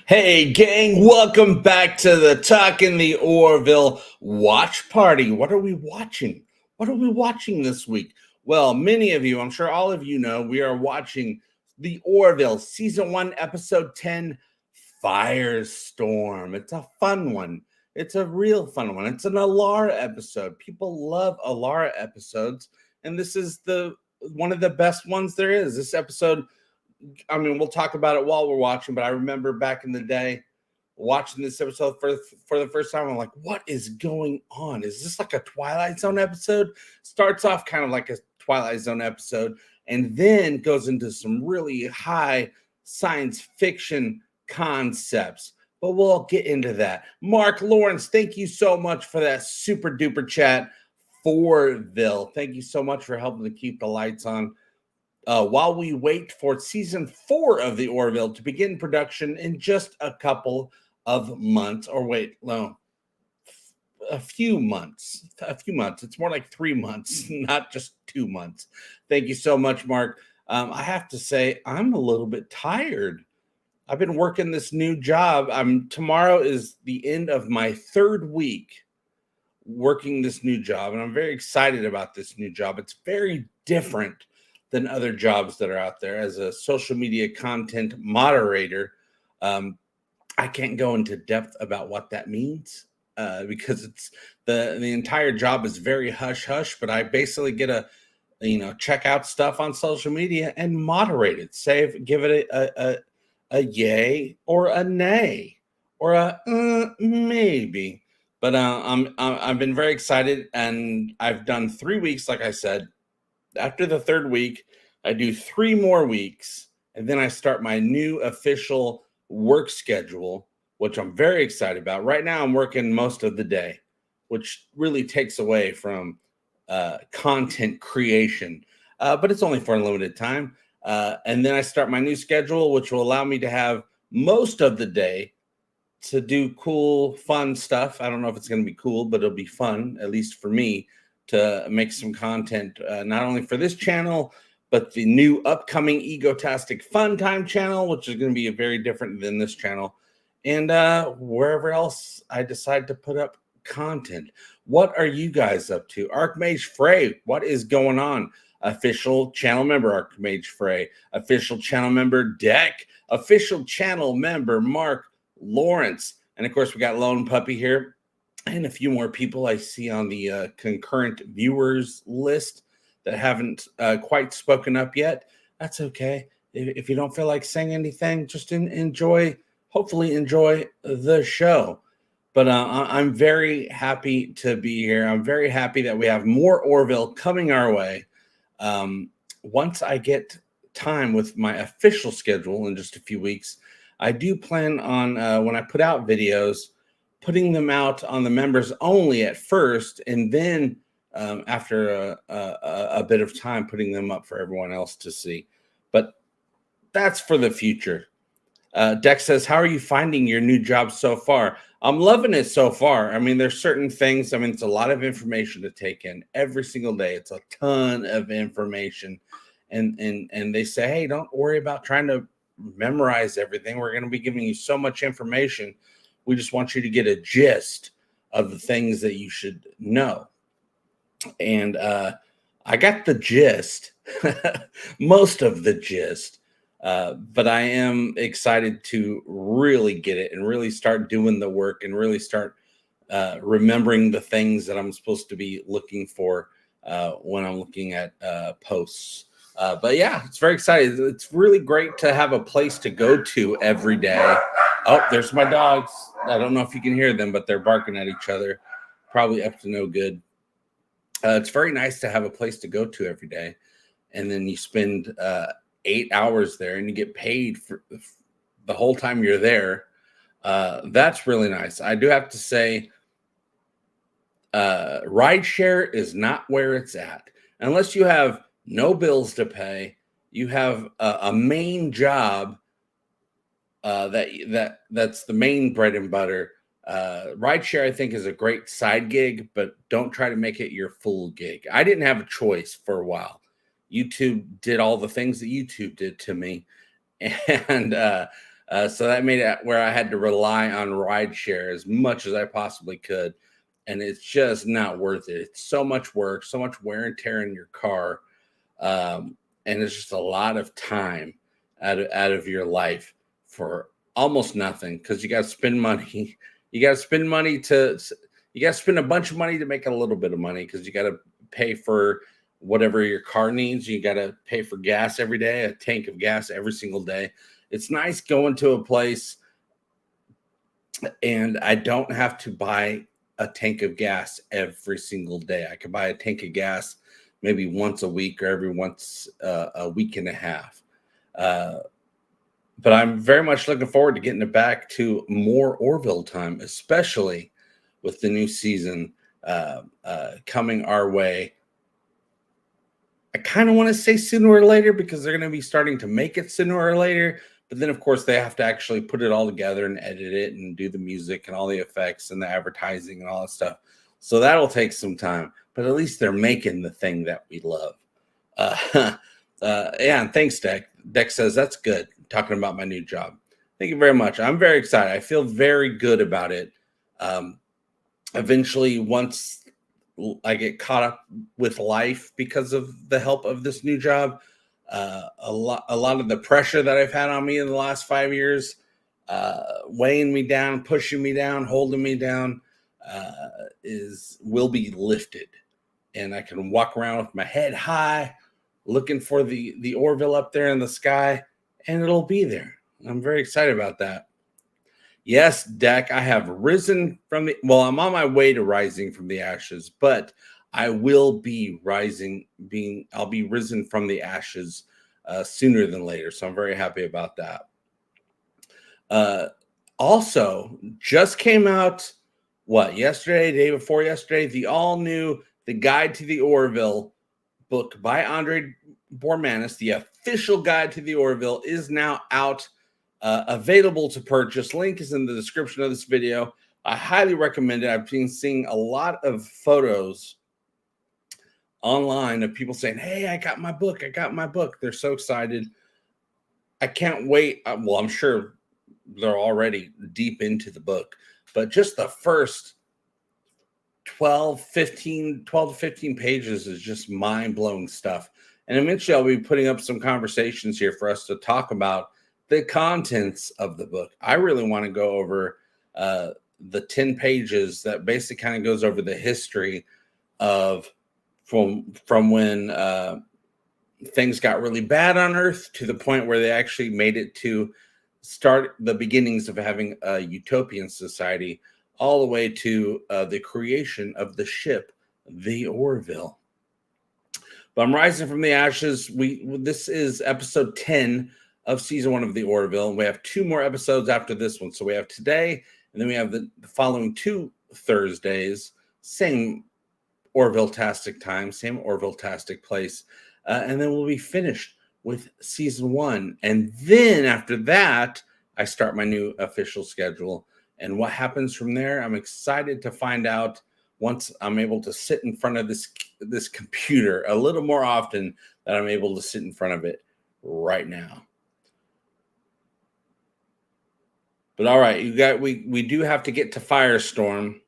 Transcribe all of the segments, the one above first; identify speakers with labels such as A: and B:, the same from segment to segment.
A: Hey gang, welcome back to the Talking the Orville watch party. What are we watching? What are we watching this week? Well, many of you, I'm sure all of you know, we are watching the Orville Season 1, Episode 10, Firestorm. It's a fun one. It's a real fun one. It's an Alara episode. People love Alara episodes, and this is one of the best ones there is. This episode, I mean, we'll talk about it while we're watching, but I remember back in the day watching this episode for the first time. I'm like, what is going on? Is this like a Twilight Zone episode? Starts off kind of like a Twilight Zone episode and then goes into some really high science fiction concepts. But we'll get into that. Mark Lawrence, thank you so much for that super duper chat. Orville, thank you so much for helping to keep the lights on. While we wait for season 4 of the Orville to begin production in just a couple of months, or wait, no, a few months. It's more like 3 months, not just 2 months. Thank you so much, Mark. I have to say, I'm a little bit tired. I've been working this new job. Tomorrow is the end of my 3rd week working this new job, and I'm very excited about this new job. It's very different than other jobs that are out there. As a social media content moderator, I can't go into depth about what that means because it's the entire job is very hush hush. But I basically get to check out stuff on social media and moderate it, give it a yay or a nay or a maybe. But I've been very excited, and I've done 3 weeks, like I said. After the 3rd week, I do 3 more weeks, and then I start my new official work schedule, which I'm very excited about. Right now, I'm working most of the day, which really takes away from content creation, but it's only for a limited time. And then I start my new schedule, which will allow me to have most of the day to do cool, fun stuff. I don't know if it's going to be cool, but it'll be fun, at least for me, to make some content, not only for this channel, but the new upcoming Egotastic Fun Time channel, which is going to be very different than this channel, and wherever else I decide to put up content. What are you guys up to? Archmage Frey, what is going on? Official channel member Archmage Frey, official channel member Deck, official channel member Mark Lawrence, and of course we got Lone Puppy here. And a few more people I see on the concurrent viewers list that haven't quite spoken up yet. That's okay. If you don't feel like saying anything, just hopefully enjoy the show. But I'm very happy to be here. I'm very happy that we have more Orville coming our way. Once I get time with my official schedule in just a few weeks, I do plan on, when I put out videos, putting them out on the members only at first, and then after a bit of time, putting them up for everyone else to see. But that's for the future. Dex says, how are you finding your new job so far? I'm loving it so far. I mean, there's certain things. I mean, it's a lot of information to take in every single day. It's a ton of information. And they say, hey, don't worry about trying to memorize everything. We're going to be giving you so much information. We just want you to get a gist of the things that you should know. And I got the gist, most of the gist, but I am excited to really get it and really start doing the work and really start remembering the things that I'm supposed to be looking for when I'm looking at posts. But yeah, it's very exciting. It's really great to have a place to go to every day. Oh, there's my dogs. I don't know if you can hear them, but they're barking at each other, probably up to no good. It's very nice to have a place to go to every day. And then you spend 8 hours there and you get paid for the whole time you're there. That's really nice. I do have to say, rideshare is not where it's at. Unless you have no bills to pay, you have a main job that's the main bread and butter. Rideshare, I think, is a great side gig, but don't try to make it your full gig. I didn't have a choice for a while. YouTube did all the things that YouTube did to me, and So that made it where I had to rely on rideshare as much as I possibly could. And it's just not worth it. It's so much work, so much wear and tear in your car. And it's just a lot of time out of your life for almost nothing, because you got to spend money. You got to spend money you got to spend a bunch of money to make a little bit of money, because you got to pay for whatever your car needs. You got to pay for gas every day, a tank of gas every single day. It's nice going to a place and I don't have to buy a tank of gas every single day. I can buy a tank of gas maybe once a week or every once a week and a half. But I'm very much looking forward to getting it back to more Orville time, especially with the new season coming our way. I kind of want to say sooner or later, because they're going to be starting to make it sooner or later. But then, of course, they have to actually put it all together and edit it and do the music and all the effects and the advertising and all that stuff. So that'll take some time. But at least they're making the thing that we love. Yeah, and thanks, Deck. Deck says, that's good, talking about my new job. Thank you very much. I'm very excited. I feel very good about it. Eventually, once I get caught up with life because of the help of this new job, a lot of the pressure that I've had on me in the last 5 years, weighing me down, pushing me down, holding me down, will be lifted, and I can walk around with my head high, looking for the Orville up there in the sky, and it'll be there. I'm very excited about that. Yes, Dak, I have risen from I'm on my way to rising from the ashes, but I will be I'll be risen from the ashes sooner than later. So I'm very happy about that. Also, just came out, yesterday, day before yesterday, the all new The Guide to the Orville book by Andre Bormanis. The official Guide to the Orville is now out, available to purchase. Link is in the description of this video. I highly recommend it. I've been seeing a lot of photos online of people saying, hey, I got my book. They're so excited. I can't wait. I'm sure they're already deep into the book, but just the first 12 to 15 pages is just mind-blowing stuff. And eventually I'll be putting up some conversations here for us to talk about the contents of the book. I really want to go over the 10 pages that basically kind of goes over the history of from when things got really bad on Earth to the point where they actually made it to start the beginnings of having a utopian society, all the way to the creation of the ship, the Orville. But I'm rising from the ashes. This is episode 10 of season 1 of the Orville. We have 2 more episodes after this one. So we have today, and then we have the following 2 Thursdays, same Orville-tastic time, same Orville-tastic place. And then we'll be finished with season 1. And then after that, I start my new official schedule. And what happens from there, I'm excited to find out once I'm able to sit in front of this computer a little more often than I'm able to sit in front of it right now. But all right, we do have to get to Firestorm.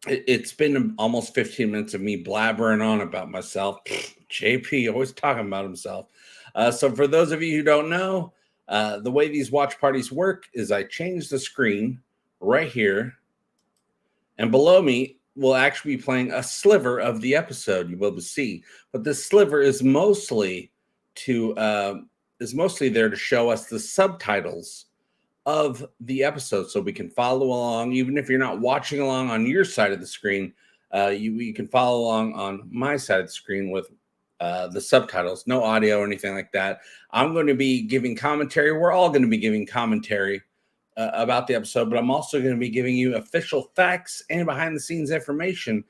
A: It's been almost 15 minutes of me blabbering on about myself. JP always talking about himself. So for those of you who don't know, the way these watch parties work is I change the screen right here, and below me will actually be playing a sliver of the episode you will see. But this sliver is mostly there to show us the subtitles of the episode, so we can follow along. Even if you're not watching along on your side of the screen, you can follow along on my side of the screen with the subtitles. No audio or anything like that. I'm going to be giving commentary. We're all going to be giving commentary about the episode, but I'm also going to be giving you official facts and behind the scenes information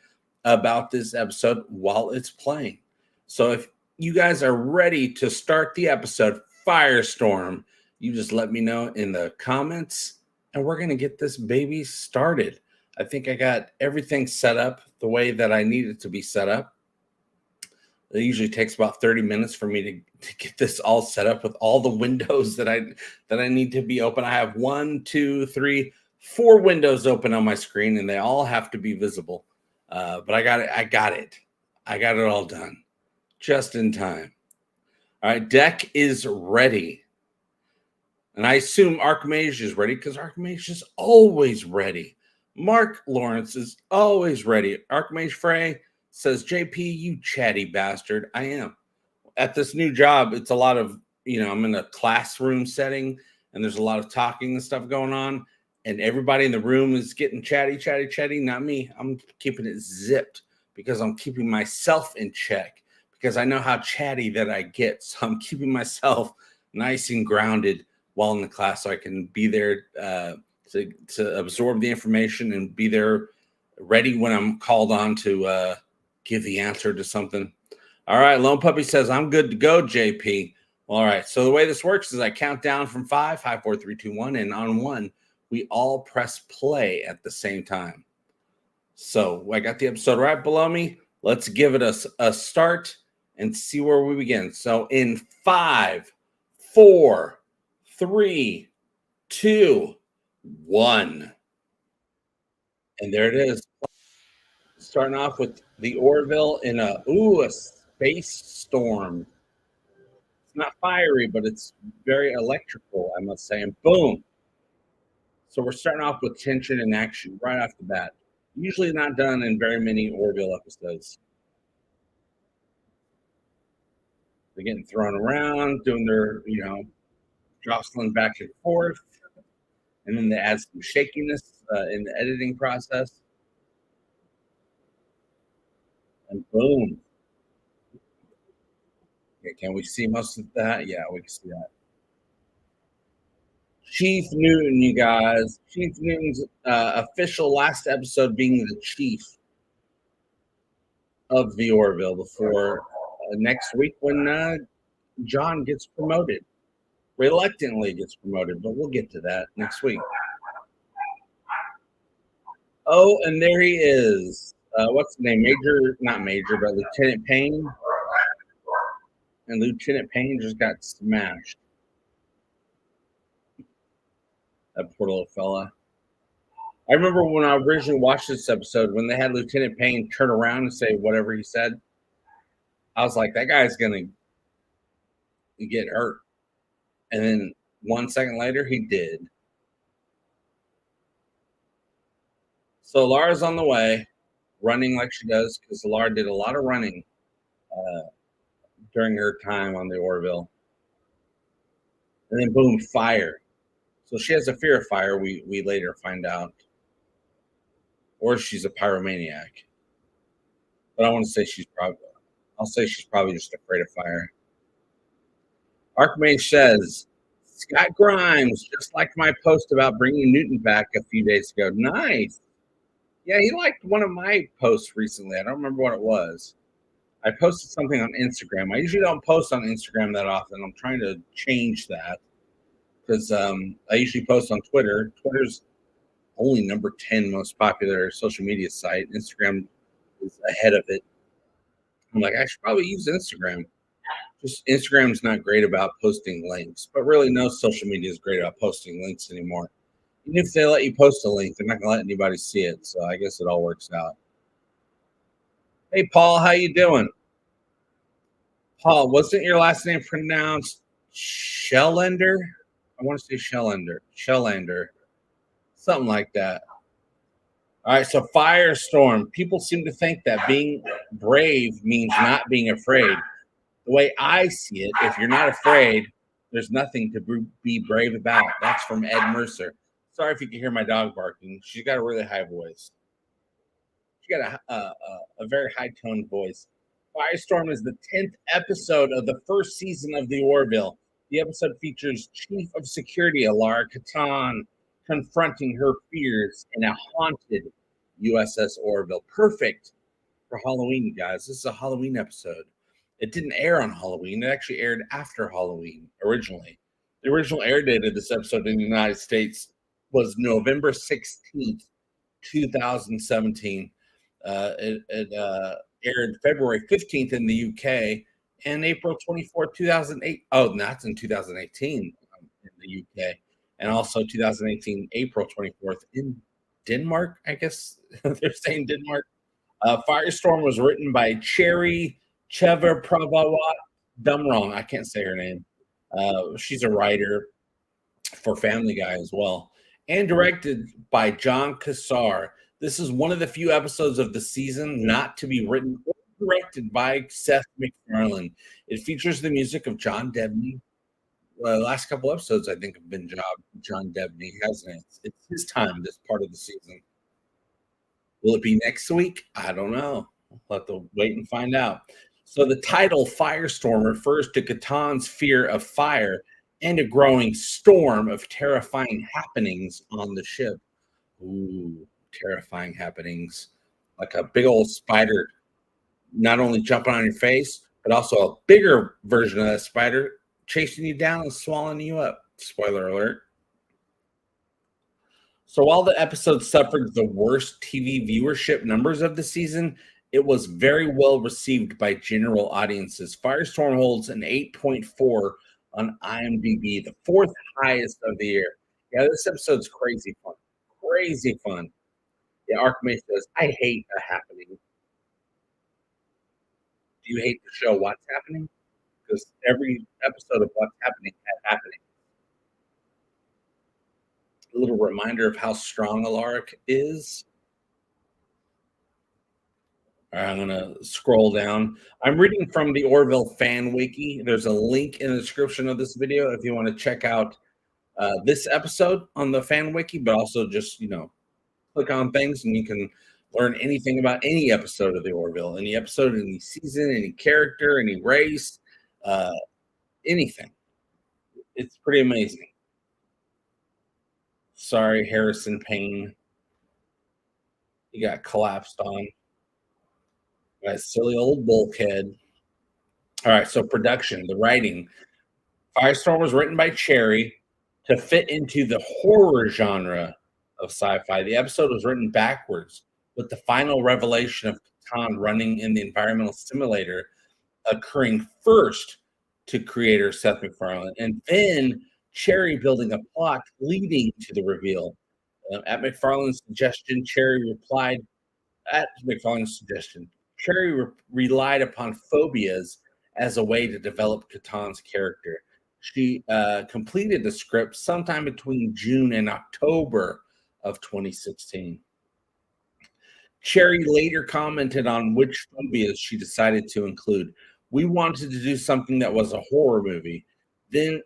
A: about this episode while it's playing. So if you guys are ready to start the episode Firestorm, you just let me know in the comments, and we're going to get this baby started. I think I got everything set up the way that I need it to be set up. It usually takes about 30 minutes for me to get this all set up with all the windows that I need to be open. I have 1, 2, 3, 4 windows open on my screen, and they all have to be visible. But I got it. I got it all done just in time. All right, deck is ready. And I assume Archmage is ready because Archmage is always ready. Mark Lawrence is always ready. Archmage Frey says, JP, you chatty bastard. I am. At this new job, it's a lot of, I'm in a classroom setting and there's a lot of talking and stuff going on. And everybody in the room is getting chatty. Not me. I'm keeping it zipped because I'm keeping myself in check because I know how chatty that I get. So I'm keeping myself nice and grounded while in the class so I can be there to absorb the information and be there ready when I'm called on to give the answer to something. All right, Lone Puppy says, I'm good to go, JP. All right, so the way this works is I count down from 5, 4, 3, 2, 1, and on 1, we all press play at the same time. So I got the episode right below me. Let's give it a start and see where we begin. So in 5, 4, 3, 2, 1. And there it is. Starting off with the Orville in a space storm. It's not fiery, but it's very electrical, I must say. And boom. So we're starting off with tension and action right off the bat. Usually not done in very many Orville episodes. They're getting thrown around, doing their, jostling back and forth. And then they add some shakiness in the editing process. And boom. Okay, can we see most of that? Yeah, we can see that. Chief Newton, you guys. Chief Newton's official last episode being the chief of the Orville before next week when John gets promoted. Reluctantly gets promoted, but we'll get to that next week. Oh, and there he is. What's the name? Not Major, but Lieutenant Payne. And Lieutenant Payne just got smashed. That poor little fella. I remember when I originally watched this episode, when they had Lieutenant Payne turn around and say whatever he said, I was like, that guy's going to get hurt. And then 1 second later, he did. So Laura's on the way, running like she does, because Laura did a lot of running during her time on the Orville. And then boom, fire. So she has a fear of fire, we later find out. Or she's a pyromaniac. But I want to say I'll say she's probably just afraid of fire. Archmage says, Scott Grimes, just liked my post about bringing Newton back a few days ago. Nice. Yeah, he liked one of my posts recently. I don't remember what it was. I posted something on Instagram. I usually don't post on Instagram that often. I'm trying to change that because I usually post on Twitter. Twitter's only number 10 most popular social media site. Instagram is ahead of it. I'm like, I should probably use Instagram. Just Instagram's not great about posting links, but really no social media is great about posting links anymore. Even if they let you post a link, they're not gonna let anybody see it. So I guess it all works out. Hey Paul, how you doing? Paul, wasn't your last name pronounced Shellender? I want to say Shellander, something like that. All right, so Firestorm. People seem to think that being brave means not being afraid. The way I see it, if you're not afraid, there's nothing to be brave about. That's from Ed Mercer. Sorry if you can hear my dog barking. She's got a really high voice. She got a very high-toned voice. Firestorm is the 10th episode of the first season of The Orville. The episode features Chief of Security Alara Katan confronting her fears in a haunted USS Orville. Perfect for Halloween, you guys. This is a Halloween episode. It didn't air on Halloween. It actually aired after Halloween originally. The original air date of this episode in the United States was November 16th, 2017. It aired February 15th in the UK and April 24th, 2008. Oh, that's in 2018 in the UK. And also 2018, April 24th in Denmark, I guess they're saying Denmark. Firestorm was written by Cherry Chever. Dumb wrong. I can't say her name. She's a writer for Family Guy as well, and directed by John Cassar. This is one of the few episodes of the season not to be written or directed by Seth MacFarlane. It features the music of John Debney. The last couple episodes, I think, have been John Debney, hasn't it? It's his time this part of the season. Will it be next week? I don't know. We'll have to wait and find out. So the title Firestorm refers to Catan's fear of fire and a growing storm of terrifying happenings on the ship. Ooh, terrifying happenings. Like a big old spider not only jumping on your face, but also a bigger version of that spider chasing you down and swallowing you up. Spoiler alert. So while the episode suffered the worst TV viewership numbers of the season, it was very well received by general audiences. Firestorm holds an 8.4 on IMDb, the fourth highest of the year. Yeah, this episode's crazy fun. Crazy fun. Yeah, Archmage says, I hate a happening. Do you hate the show What's Happening? Because every episode of What's Happening had happening. A little reminder of how strong Alaric is. All right, I'm going to scroll down. I'm reading from the Orville fan wiki. There's a link in the description of this video if you want to check out this episode on the fan wiki, but also just, click on things and you can learn anything about any episode of the Orville, any episode, any season, any character, any race, anything. It's pretty amazing. Sorry, Harrison Payne. He got collapsed on. That silly old bulkhead. All right, so production, the writing. Firestorm was written by Cherry to fit into the horror genre of sci-fi. The episode was written backwards, with the final revelation of Catan running in the environmental simulator occurring first to creator Seth MacFarlane, and then Cherry building a plot leading to the reveal. At MacFarlane's suggestion, Cherry relied upon phobias as a way to develop Catan's character. She completed the script sometime between June and October of 2016. Cherry later commented on which phobias she decided to include. We wanted to do something that was a horror movie. Then,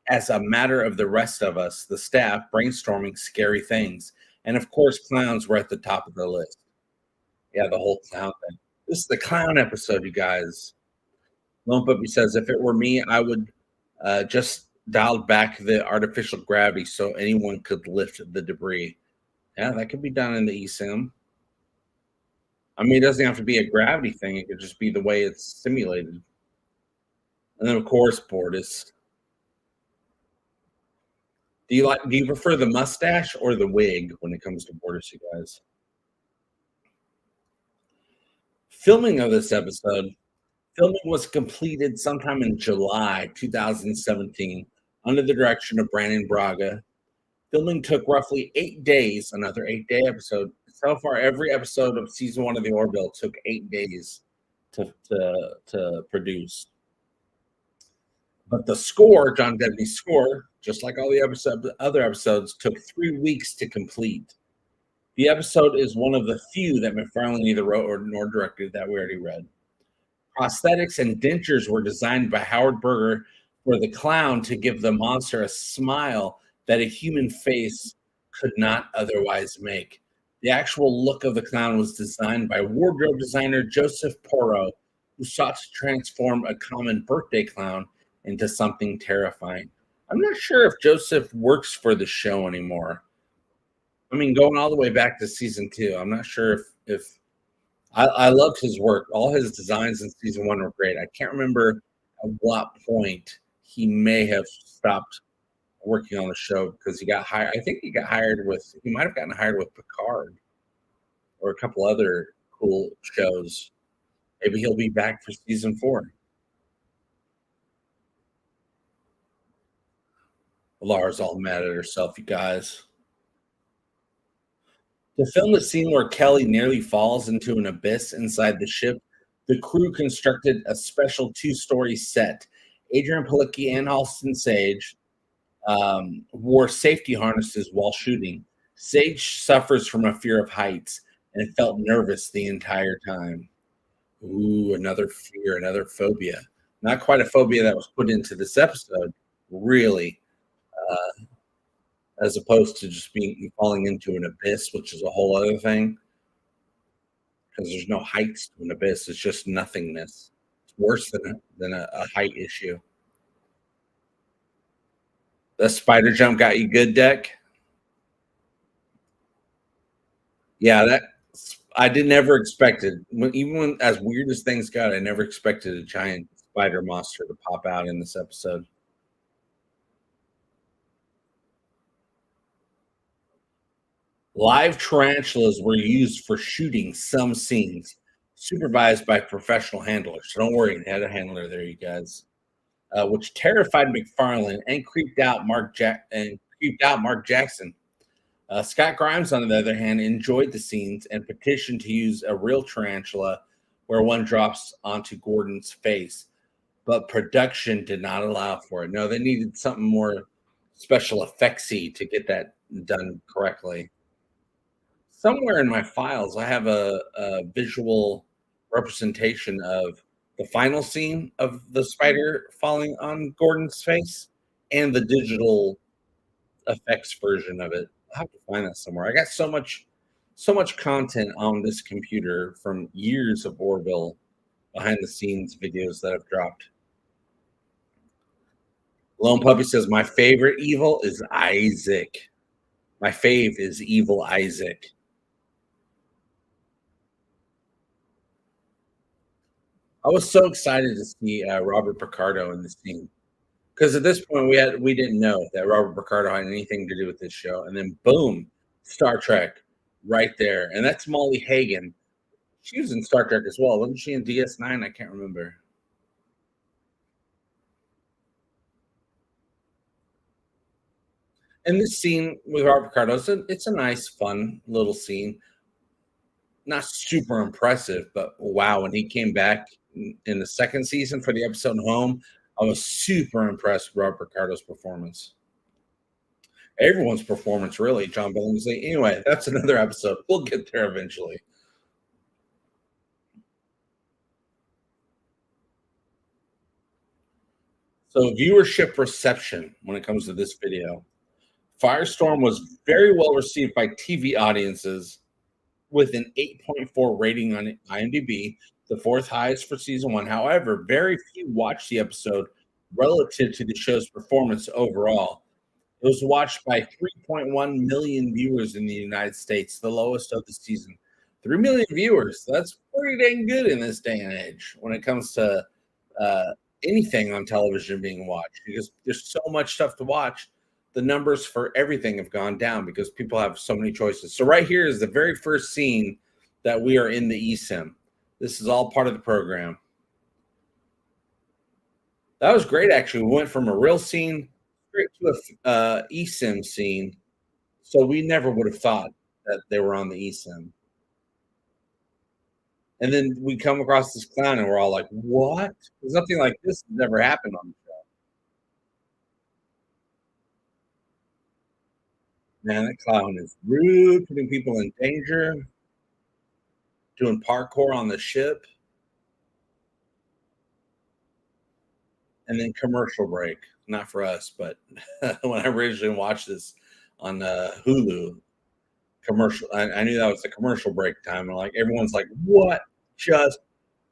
A: as a matter of the rest of us, the staff, brainstorming scary things. And of course, clowns were at the top of the list. Yeah, the whole clown thing. This is the clown episode, you guys. Lone Puppy says, if it were me, I would just dial back the artificial gravity so anyone could lift the debris. Yeah, that could be done in the eSIM. I mean, it doesn't have to be a gravity thing. It could just be the way it's simulated. And then, of course, Bortus. Do you prefer the mustache or the wig when it comes to Bortus, you guys? Filming of this episode. Filming was completed sometime in July 2017 under the direction of Brandon Braga. Filming took roughly 8 days, another 8-day episode. So far, every episode of season 1 of the Orville took 8 days to produce. But the score, John Debney's score, just like all the other episodes, took 3 weeks to complete. The episode is one of the few that MacFarlane either wrote nor directed that we already read. Prosthetics and dentures were designed by Howard Berger for the clown to give the monster a smile that a human face could not otherwise make. The actual look of the clown was designed by wardrobe designer Joseph Porro, who sought to transform a common birthday clown into something terrifying. I'm not sure if Joseph works for the show anymore. I mean, going all the way back to season 2, I'm not sure if I loved his work. All his designs in season 1 were great. I can't remember at what point he may have stopped working on the show because he got hired. I think he might have gotten hired with Picard or a couple other cool shows. Maybe he'll be back for season 4. Laura's all mad at herself, you guys. To film the scene where Kelly nearly falls into an abyss inside the ship, the crew constructed a special two-story set. Adrian Palicki and Halston Sage wore safety harnesses while shooting. Sage suffers from a fear of heights and felt nervous the entire time. Ooh, another fear, another phobia. Not quite a phobia that was put into this episode, really, as opposed to just being falling into an abyss, which is a whole other thing. Because there's no heights to an abyss; it's just nothingness. It's worse than a height issue. The spider jump got you good, Deck. Yeah, that I did never expected. Even when as weird as things got, I never expected a giant spider monster to pop out in this episode. Live tarantulas were used for shooting some scenes, supervised by professional handlers. So don't worry, I had a handler there, you guys. Which terrified MacFarlane and creeped out Mark Jackson. Scott Grimes, on the other hand, enjoyed the scenes and petitioned to use a real tarantula where one drops onto Gordon's face, but production did not allow for it. No, they needed something more special effectsy to get that done correctly. Somewhere in my files, I have a visual representation of the final scene of the spider falling on Gordon's face and the digital effects version of it. I have to find that somewhere. I got so much content on this computer from years of Orville behind the scenes videos that I've dropped. Lone Puppy says my favorite evil is Isaac. My fave is Evil Isaac. I was so excited to see Robert Picardo in the scene because at this point we didn't know that Robert Picardo had anything to do with this show, and then boom, Star Trek right there, and that's Molly Hagan. She was in Star Trek as well, wasn't she? In DS9, I can't remember. And this scene with Robert Picardo, it's a nice, fun little scene. Not super impressive, but wow, when he came back in the second season for the episode Home, I was super impressed with Robert Picardo's performance. Everyone's performance, really, John Billingsley. Anyway, that's another episode. We'll get there eventually. So, viewership reception when it comes to this video. Firestorm was very well received by TV audiences with an 8.4 rating on IMDb, the fourth highest for season 1. However, very few watched the episode relative to the show's performance overall. It was watched by 3.1 million viewers in the United States, the lowest of the season. 3 million viewers. That's pretty dang good in this day and age when it comes to anything on television being watched, because there's so much stuff to watch. The numbers for everything have gone down because people have so many choices. So right here is the very first scene that we are in the eSIM. This is all part of the program. That was great, actually. We went from a real scene straight to a eSIM scene. So we never would have thought that they were on the eSIM. And then we come across this clown and we're all like, what? There's nothing like this has never happened on the show. Man, that clown is rude, putting people in danger, doing parkour on the ship. And then commercial break. Not for us, but when I originally watched this on Hulu, commercial, I knew that was the commercial break time. And like everyone's like, what just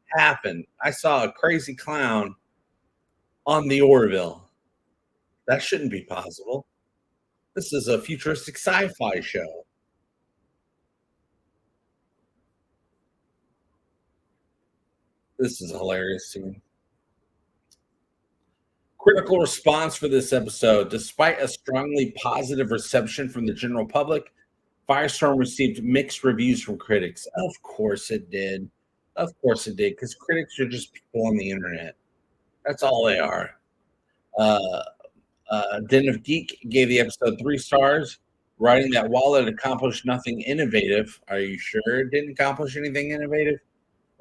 A: happened? I saw a crazy clown on the Orville. That shouldn't be possible. This is a futuristic sci-fi show. This is a hilarious scene. Critical response for this episode. Despite a strongly positive reception from the general public, Firestorm received mixed reviews from critics. Of course it did. Of course it did, because critics are just people on the internet. That's all they are. Uh, Den of Geek gave the episode 3 stars, writing that while it accomplished nothing innovative, are you sure it didn't accomplish anything innovative?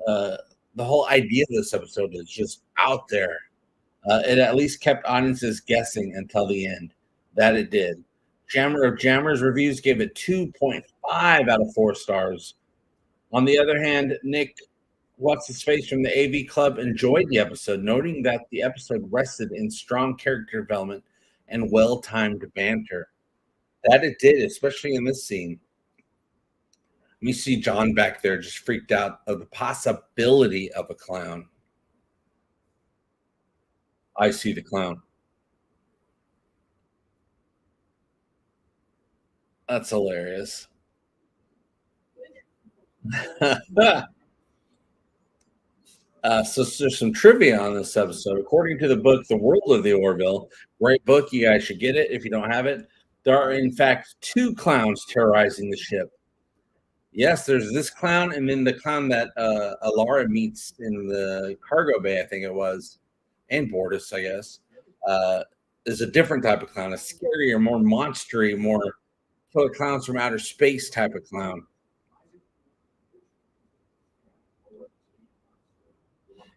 A: Uh, the whole idea of this episode is just out there. It at least kept audiences guessing until the end. That it did. Jammer of Jammers reviews gave it 2.5 out of 4 stars. On the other hand, Nick What's His Face from the AV Club enjoyed the episode, noting that the episode rested in strong character development and well timed banter. That it did, especially in this scene. We see John back there just freaked out of the possibility of a clown. I see the clown. That's hilarious. So there's some trivia on this episode. According to the book, The World of the Orville, great book. You guys should get it if you don't have it. There are, in fact, 2 clowns terrorizing the ship. Yes, there's this clown, and then the clown that Alara meets in the cargo bay, I think it was, and Bortus, I guess, is a different type of clown, a scarier, more monstery, more killer clowns from outer space type of clown.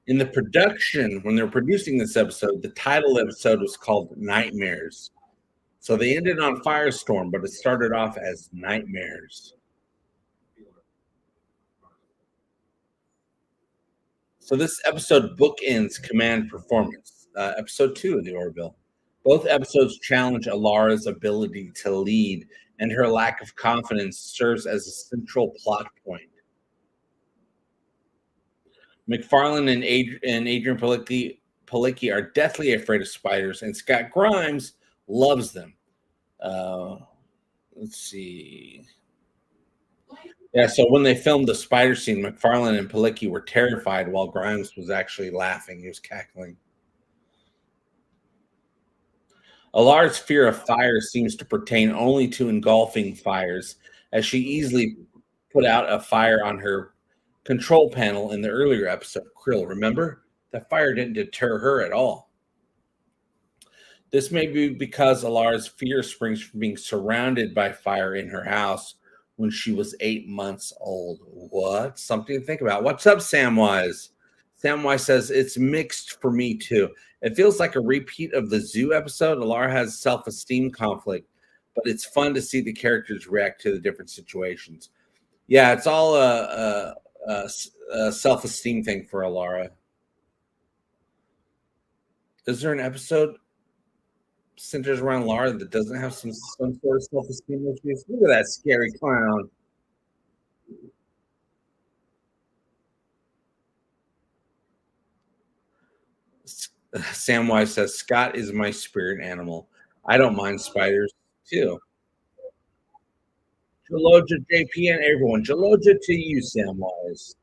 A: In the production, when they're producing this episode, the title episode was called Nightmares. So they ended on Firestorm, but it started off as Nightmares. So this episode bookends Command Performance, episode 2 of the Orville. Both episodes challenge Alara's ability to lead, and her lack of confidence serves as a central plot point. MacFarlane and Adrian Palicki are deathly afraid of spiders, and Scott Grimes loves them. Let's see. Yeah, so when they filmed the spider scene, MacFarlane and Palicki were terrified while Grimes was actually laughing. He was cackling. Alara's fear of fire seems to pertain only to engulfing fires, as she easily put out a fire on her control panel in the earlier episode. Krill, remember? That fire didn't deter her at all. This may be because Alara's fear springs from being surrounded by fire in her house when she was 8 months old. What? Something to think about. What's up, Samwise? Samwise says, it's mixed for me too. It feels like a repeat of the zoo episode. Alara has self-esteem conflict, but it's fun to see the characters react to the different situations. Yeah, it's all a self-esteem thing for Alara. Is there an episode centers around Alara that doesn't have some sort of self-esteem issues? Look at that scary clown. Samwise says, Scott is my spirit animal. I don't mind spiders, too. Jaloja, JP, and everyone. Jaloja to you, Samwise.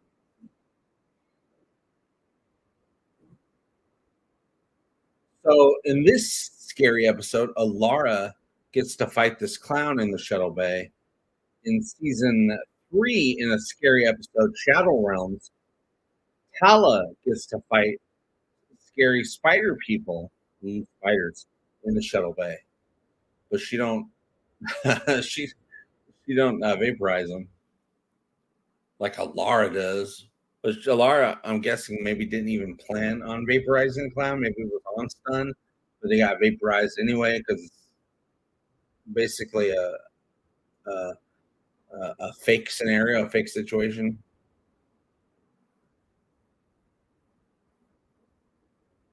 A: So in this scary episode, Alara gets to fight this clown in the shuttle bay. In season 3, in a scary episode, Shadow Realms, Tala gets to fight scary spider people, spiders, in the shuttle bay, but she don't. she she don't vaporize them like Alara does. But Alara, I'm guessing, maybe didn't even plan on vaporizing the clown. Maybe it was on stun, but they got vaporized anyway because it's basically a a fake scenario, a fake situation.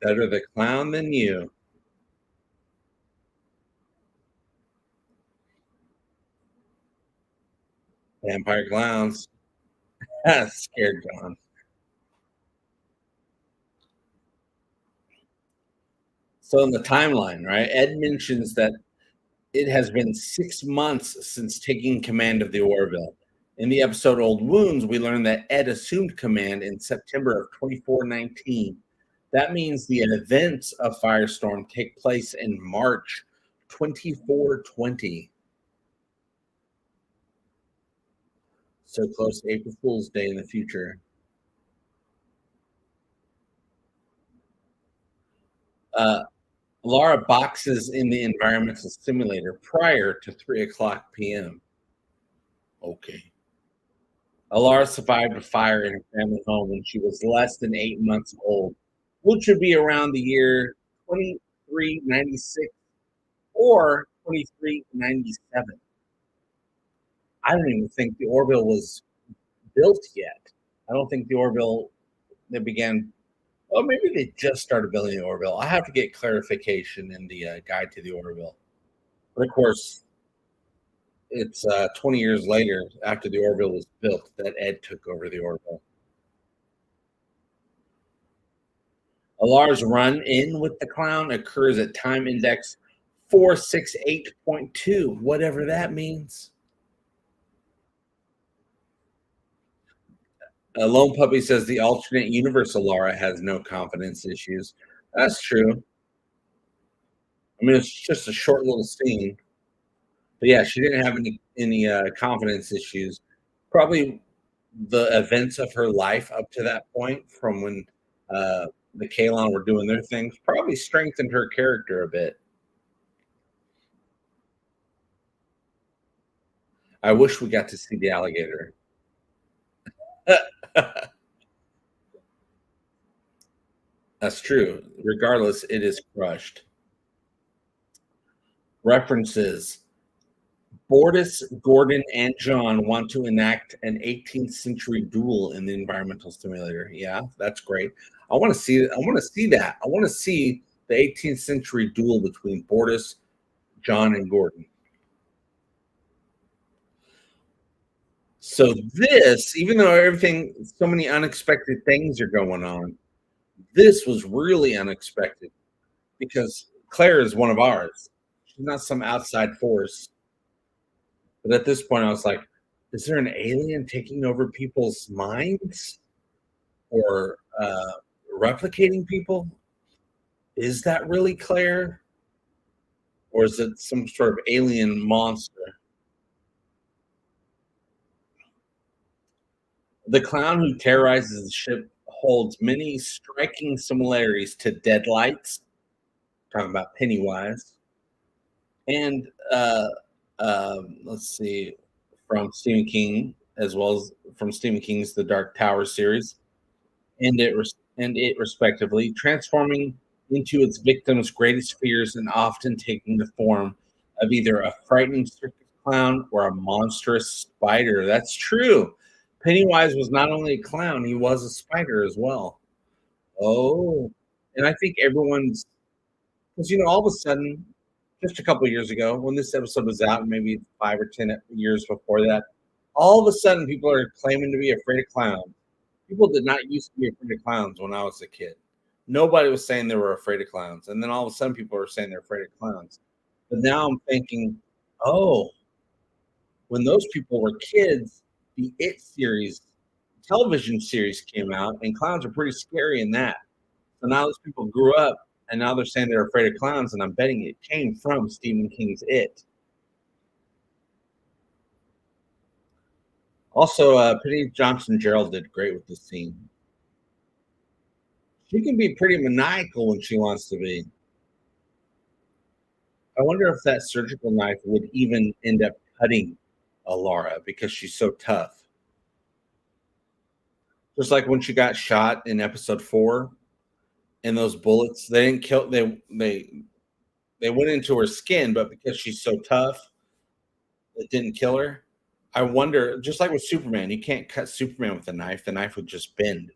A: Better the clown than you. Vampire clowns. Scared John. So in the timeline, right? Ed mentions that it has been 6 months since taking command of the Orville. In the episode Old Wounds, we learned that Ed assumed command in September of 2419. That means the events of Firestorm take place in March 2420. So close to April Fool's Day in the future. Uh, Laura boxes in the environmental simulator prior to 3 o'clock p.m. Okay. Alara survived a fire in her family home when she was less than 8 months old, which would be around the year 2396 or 2397. I don't even think the Orville was built yet. I don't think the Orville they began. Oh, maybe they just started building the Orville. I have to get clarification in the guide to the Orville. But of course, it's 20 years later after the Orville was built that Ed took over the Orville. Alar's run-in with the clown occurs at time index 468.2, whatever that means. Lone Puppy says the alternate universe Alara has no confidence issues. That's true. I mean, it's just a short little scene. But yeah, she didn't have any confidence issues. Probably the events of her life up to that point, from when the Kalon were doing their things, probably strengthened her character a bit. I wish we got to see the alligator. That's true. Regardless, it is crushed. References. Bortus, Gordon, and John want to enact an 18th century duel in the environmental simulator. Yeah, that's great. I want to see. I want to see that. I want to see the 18th century duel between Bortus, John, and Gordon. So this, even though everything, so many unexpected things are going on, this was really unexpected because Claire is one of ours. She's not some outside force. But at this point, I was like, is there an alien taking over people's minds or replicating people? Is that really Claire? Or is it some sort of alien monster? The clown who terrorizes the ship holds many striking similarities to Deadlights, talking about Pennywise, and let's see, from Stephen King, as well as from Stephen King's The Dark Tower series, and it respectively, transforming into its victim's greatest fears and often taking the form of either a frightening circus clown or a monstrous spider. That's true. Pennywise was not only a clown, he was a spider as well. Oh, and I think everyone's, because all of a sudden, just a couple of years ago, when this episode was out, maybe 5 or 10 years before that, all of a sudden people are claiming to be afraid of clowns. People did not used to be afraid of clowns when I was a kid. Nobody was saying they were afraid of clowns. And then all of a sudden people are saying they're afraid of clowns. But now I'm thinking, oh, when those people were kids, the It series, television series came out, and clowns are pretty scary in that. So now those people grew up, and now they're saying they're afraid of clowns, and I'm betting it came from Stephen King's It. Also, Penny Johnson-Gerald did great with this scene. She can be pretty maniacal when she wants to be. I wonder if that surgical knife would even end up cutting Alara because she's so tough. Just like when she got shot in episode 4, and those bullets, they didn't kill. They went into her skin, but because she's so tough, it didn't kill her. I wonder, just like with Superman, you can't cut Superman with a knife. The knife would just bend.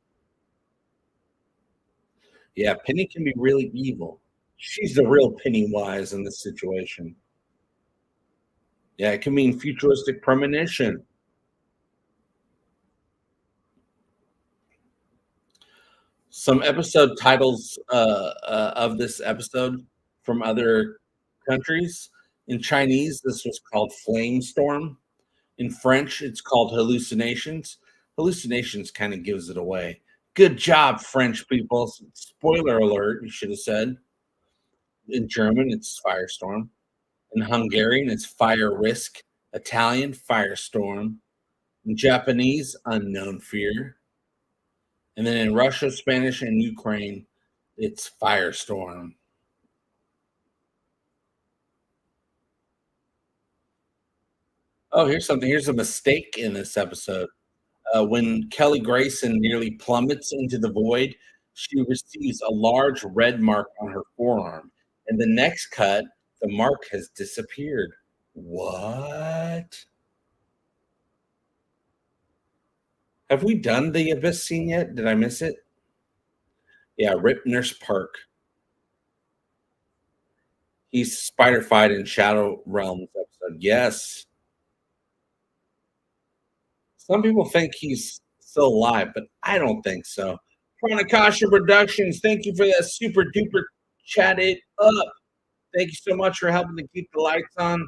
A: Yeah, Penny can be really evil. She's the real Pennywise in this situation. Yeah, it can mean futuristic premonition. Some episode titles of this episode from other countries. In Chinese, this was called Flame Storm. In French, it's called Hallucinations. Hallucinations kind of gives it away. Good job, French people. Spoiler alert, you should have said. In German, it's Firestorm. In Hungarian, it's Fire Risk. Italian, Firestorm. In Japanese, Unknown Fear. And then in Russia, Spanish, and Ukraine, it's Firestorm. Oh, here's something. Here's a mistake in this episode. When Kelly Grayson nearly plummets into the void, she receives a large red mark on her forearm. In the next cut, the mark has disappeared. What? Have we done the Abyss scene yet? Did I miss it? Yeah, Rip Nurse Park. He's spider fight in Shadow Realms episode. Yes. Some people think he's still alive, but I don't think so. Pranakasha Productions, thank you for that super duper chat it up. Thank you so much for helping to keep the lights on.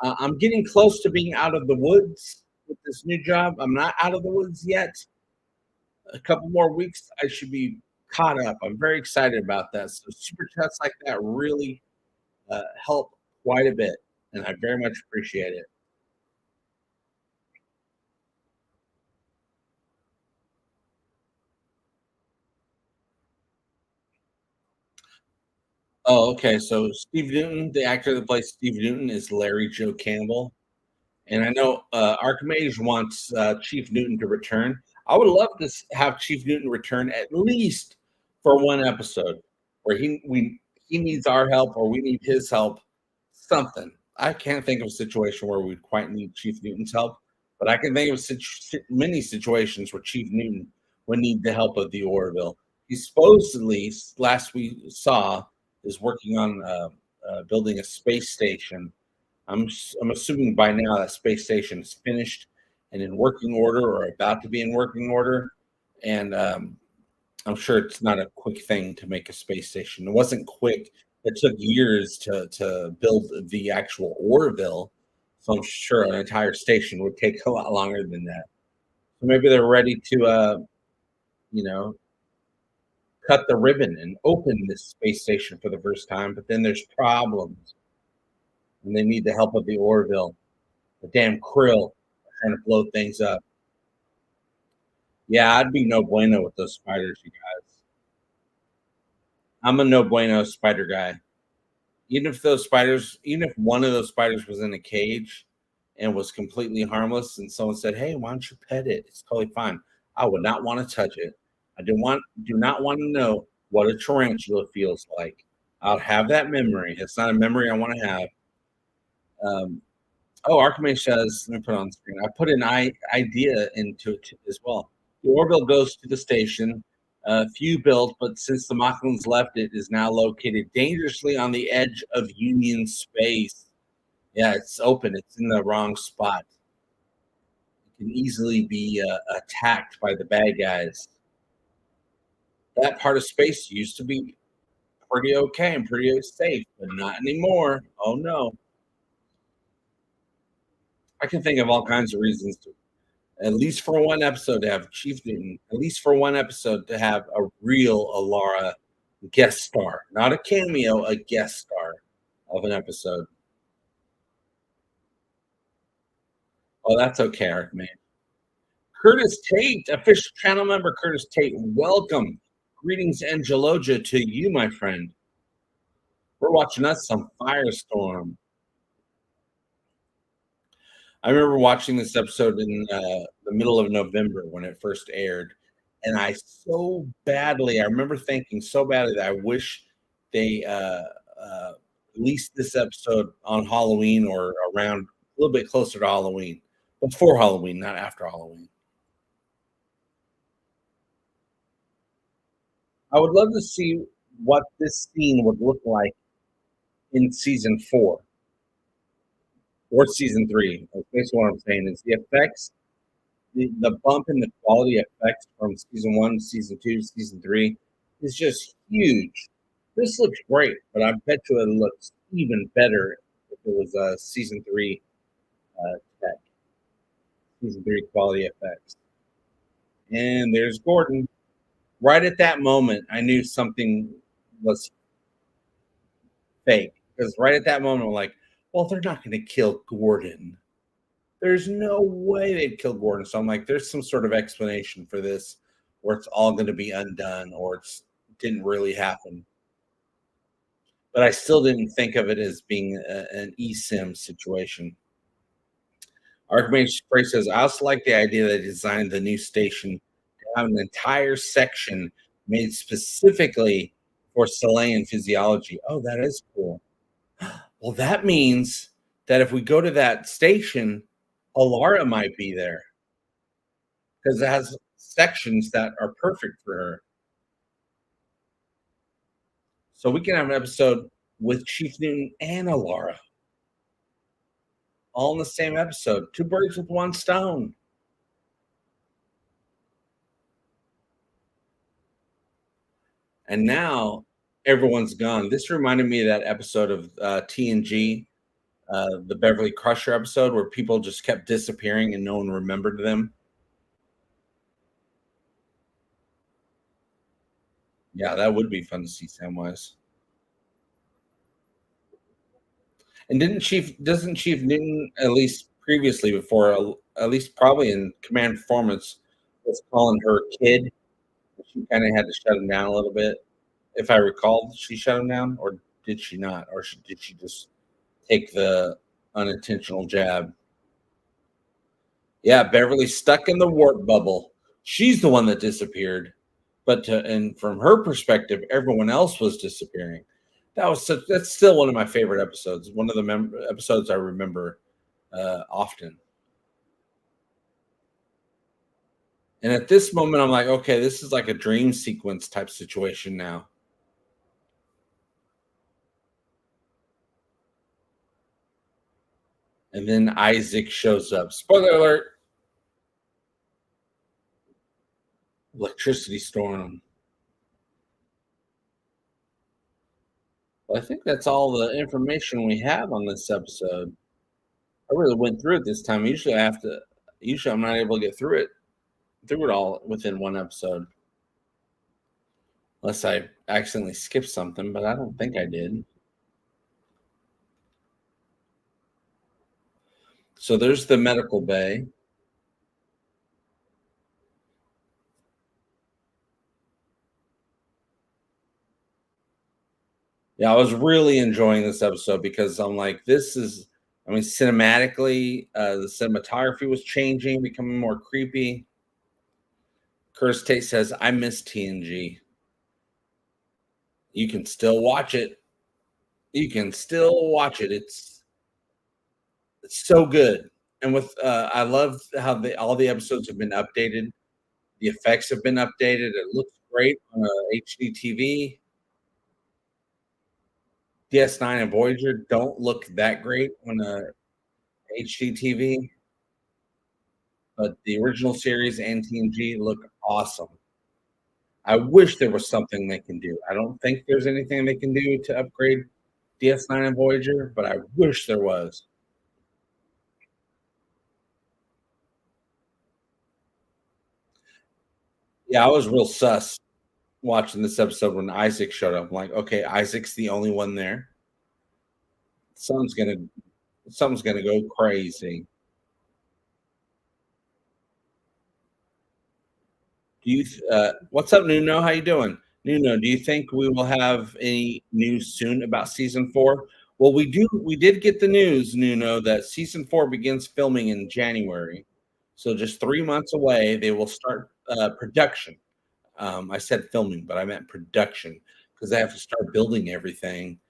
A: I'm getting close to being out of the woods with this new job. I'm not out of the woods yet. A couple more weeks, I should be caught up. I'm very excited about that. So super chats like that really help quite a bit, and I very much appreciate it. Oh, okay. So Steve Newton, the actor that plays Steve Newton, is Larry Joe Campbell. And I know Archmage wants Chief Newton to return. I would love to have Chief Newton return at least for one episode where he needs our help or we need his help. Something. I can't think of a situation where we'd quite need Chief Newton's help, but I can think of many situations where Chief Newton would need the help of the Orville. He supposedly, last we saw, is working on building a space station. I'm assuming by now that space station is finished and in working order or about to be in working order. And I'm sure it's not a quick thing to make a space station. It wasn't quick. It took years to build the actual Orville. So I'm sure an entire station would take a lot longer than that. So maybe they're ready to, you know, cut the ribbon and open this space station for the first time. But then there's problems, and they need the help of the Orville. The damn krill trying to blow things up. Yeah, I'd be no bueno with those spiders, you guys. I'm a no bueno spider guy. Even if one of those spiders was in a cage and was completely harmless, and someone said, "Hey, why don't you pet it?" It's totally fine. I would not want to touch it. Do not want to know what a tarantula feels like. I'll have that memory. It's not a memory I want to have. Um, Oh, Archimage says, let me put it on the screen. I put an idea into it as well. The Orville goes to the station. Few built, but since the Mocklins left, it is now located dangerously on the edge of Union space. Yeah, it's open. It's in the wrong spot. It can easily be attacked by the bad guys. That part of space used to be pretty okay and pretty safe, but not anymore. Oh no. I can think of all kinds of reasons to at least for one episode to have Chief Newton, at least for one episode to have a real Alara guest star, not a cameo, a guest star of an episode. Oh, that's okay, Arc Man. Curtis Tate, official channel member Curtis Tate, welcome. Greetings and Geloja to you, my friend. We're watching us some Firestorm. I remember watching this episode in the middle of November when it first aired, and I remember thinking so badly that I wish they released this episode on Halloween or around a little bit closer to Halloween, before Halloween, not after Halloween. I would love to see what this scene would look like in season 4 or season 3. That's basically what I'm saying is the effects, the bump in the quality effects from season 1 to season 2 to season 3 is just huge. This looks great, but I bet you it looks even better if it was season 3 tech, season 3 quality effects. And there's Gordon. Right at that moment, I knew something was fake because right at that moment, I'm like, well, they're not going to kill Gordon. There's no way they'd kill Gordon. So I'm like, there's some sort of explanation for this, or it's all going to be undone, or it didn't really happen. But I still didn't think of it as being an eSIM situation. Archmage Spray says, I also like the idea that they designed the new station to have an entire section made specifically for Chilean physiology. Oh, that is cool. Well, that means that if we go to that station, Alara might be there because it has sections that are perfect for her. So we can have an episode with Chief Newton and Alara all in the same episode. Two birds with one stone. And now everyone's gone. This reminded me of that episode of TNG, the Beverly Crusher episode, where people just kept disappearing and no one remembered them. Yeah, that would be fun to see Samwise. And doesn't Chief Newton, at least previously before, at least probably in Command Performance, was calling her kid? She kind of had to shut him down a little bit. If I recall, she shut him down, or did she not? Or did she just take the unintentional jab? Yeah, Beverly's stuck in the warp bubble. She's the one that disappeared. And from her perspective, everyone else was disappearing. That's still one of my favorite episodes. One of the episodes I remember often. And at this moment, I'm like, okay, this is like a dream sequence type situation now. And then Isaac shows up. Spoiler alert. Electricity storm. Well, I think that's all the information we have on this episode. I really went through it this time. Usually I'm not able to get through it all within one episode. Unless I accidentally skipped something, but I don't think I did. So there's the medical bay. Yeah, I was really enjoying this episode because I'm like, cinematically, the cinematography was changing, becoming more creepy. Curtis Tate says, I miss TNG. You can still watch it. You can still watch it. It's so good. And I love how all the episodes have been updated. The effects have been updated. It looks great on a HD TV. DS9 and Voyager don't look that great on a HD TV, but the original series and TNG look awesome. I wish there was something they can do. I don't think there's anything they can do to upgrade DS9 and Voyager, but I wish there was. Yeah, I was real sus watching this episode when Isaac showed up. I'm like, okay, Isaac's the only one there. Something's gonna go crazy. What's up, Nuno? How you doing? Nuno, do you think we will have any news soon about season 4? Well, we did get the news, Nuno, that season 4 begins filming in January. So just 3 months away, they will start production. I said filming, but I meant production because they have to start building everything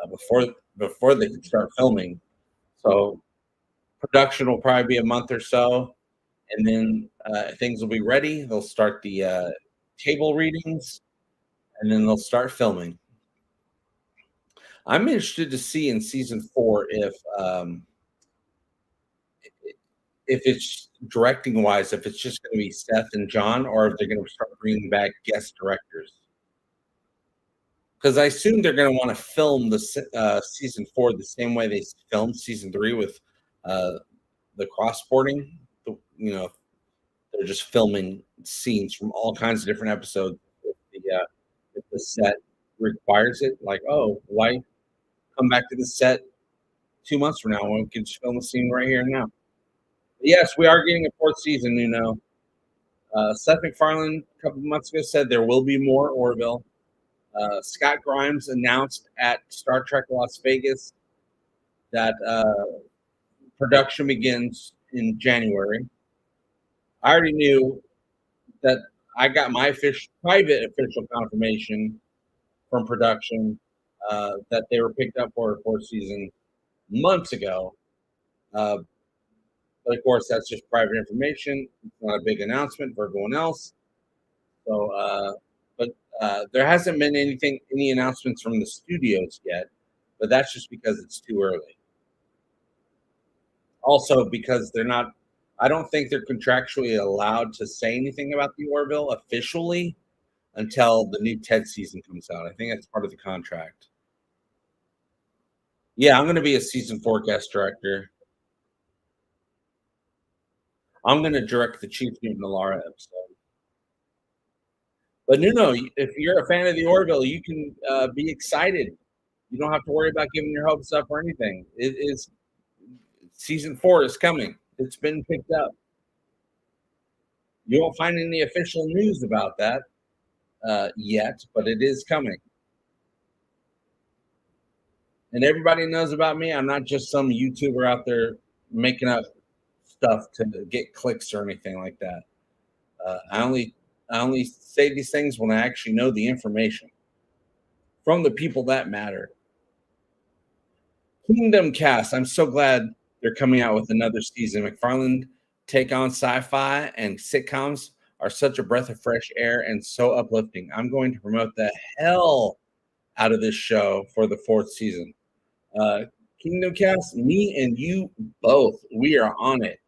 A: before they can start filming. So production will probably be a month or so, and then things will be ready. They'll start the table readings, and then they'll start filming. I'm interested to see in season 4 if it's directing wise, if it's just going to be Seth and John, or if they're going to start bringing back guest directors. Because I assume they're going to want to film the season 4 the same way they filmed season 3 with the cross-porting. They're just filming scenes from all kinds of different episodes. If the set requires it, like, oh, why come back to the set 2 months from now when we can just film the scene right here and now? But yes, we are getting a 4th season, Seth MacFarlane a couple of months ago said there will be more Orville. Scott Grimes announced at Star Trek Las Vegas that production begins in January. I already knew that I got my private official confirmation from production that they were picked up for a fourth season months ago. Uh, but of course, that's just private information. It's not a big announcement for everyone else. So, but there hasn't been any announcements from the studios yet. But that's just because it's too early. Also, because they're not. I don't think they're contractually allowed to say anything about the Orville officially until the new Ted season comes out. I think that's part of the contract. Yeah, I'm going to be a season 4 guest director. I'm going to direct the Chief Newton Alara episode. But no, if you're a fan of the Orville, you can be excited. You don't have to worry about giving your hopes up or anything. It is season 4 is coming. It's been picked up. You won't find any official news about that yet, but it is coming. And everybody knows about me. I'm not just some YouTuber out there making up stuff to get clicks or anything like that. I only say these things when I actually know the information from the people that matter. Kingdom Cast. I'm so glad they're coming out with another season. MacFarlane take on sci-fi and sitcoms are such a breath of fresh air and so uplifting. I'm going to promote the hell out of this show for the 4th season. Kingdom Cast, me and you both, we are on it